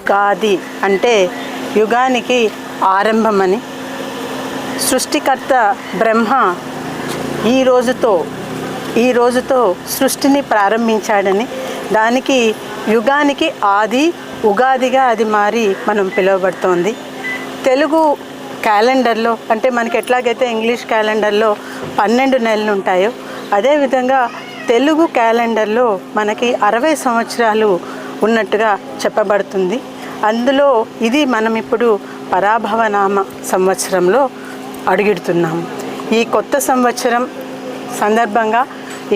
ఉగాది అంటే యుగానికి ఆరంభమని, సృష్టికర్త బ్రహ్మ ఈ రోజుతో సృష్టిని ప్రారంభించాడని, దానికి యుగానికి ఆది ఉగాదిగా అది మారి మనం పిలువబడుతోంది. తెలుగు క్యాలెండర్లో అంటే మనకి ఎట్లాగైతే ఇంగ్లీష్ క్యాలెండర్లో 12 నెలలు ఉంటాయో, అదేవిధంగా తెలుగు క్యాలెండర్లో మనకి 60 సంవత్సరాలు ఉన్నట్టుగా చెప్పబడుతుంది. అందులో ఇది మనం ఇప్పుడు పరాభవనామ సంవత్సరంలో అడుగుతున్నాము. ఈ కొత్త సంవత్సరం సందర్భంగా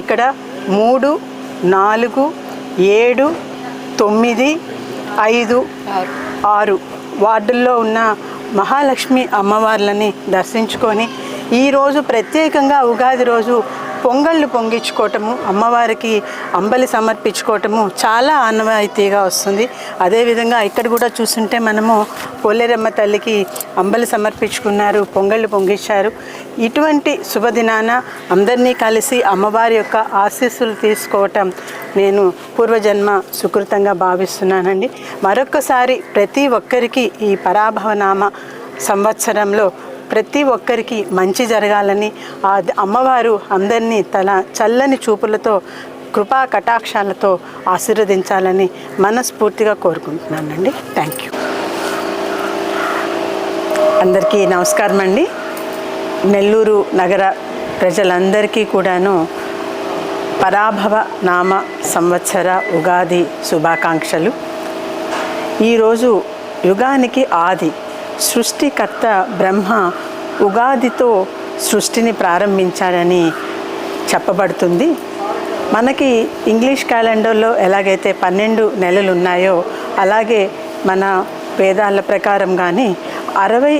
ఇక్కడ 3, 4, 7, 9, 5, 6 వార్డుల్లో ఉన్న మహాలక్ష్మి అమ్మవార్లని దర్శించుకొని ఈరోజు ప్రత్యేకంగా ఉగాది రోజు పొంగళ్ళు పొంగించుకోవటము, అమ్మవారికి అంబలి సమర్పించుకోవటము చాలా ఆనవాయితీగా వస్తుంది. అదేవిధంగా ఇక్కడ కూడా చూస్తుంటే మనము పోలేరమ్మ తల్లికి అంబలి సమర్పించుకున్నారు, పొంగళ్ళు పొంగించారు. ఇటువంటి శుభదినాన అందరినీ కలిసి అమ్మవారి యొక్క ఆశీస్సులు తీసుకోవటం నేను పూర్వజన్మ సుకృతంగా భావిస్తున్నానండి. మరొక్కసారి ప్రతి ఒక్కరికి ఈ పరాభవనామ సంవత్సరంలో ప్రతి ఒక్కరికి మంచి జరగాలని, ఆ అమ్మవారు అందరినీ తన చల్లని చూపులతో కృపా కటాక్షాలతో ఆశీర్వదించాలని మనస్ఫూర్తిగా కోరుకుంటున్నానండి. Thank you. అందరికీ నమస్కారం అండి. నెల్లూరు నగర ప్రజలందరికీ కూడాను పరాభవ నామ సంవత్సర ఉగాది శుభాకాంక్షలు. ఈరోజు యుగానికి ఆది, సృష్టికర్త బ్రహ్మ ఉగాదితో సృష్టిని ప్రారంభించాడని చెప్పబడుతుంది. మనకి ఇంగ్లీష్ క్యాలెండర్లో ఎలాగైతే 12 నెలలు ఉన్నాయో, అలాగే మన వేదాల ప్రకారం కానీ 60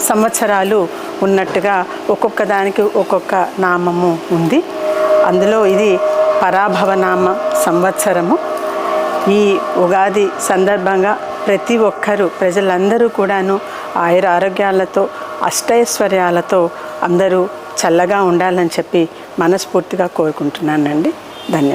సంవత్సరాలు ఉన్నట్టుగా ఒక్కొక్క దానికి ఒక్కొక్క నామము ఉంది. అందులో ఇది పరాభవనామ సంవత్సరము. ఈ ఉగాది సందర్భంగా ప్రతి ఒక్కరూ ప్రజలందరూ కూడాను ఆయుర ఆరోగ్యాలతో అష్టైశ్వర్యాలతో అందరూ చల్లగా ఉండాలని చెప్పి మనస్ఫూర్తిగా కోరుకుంటున్నానండి. ధన్యవాదాలు.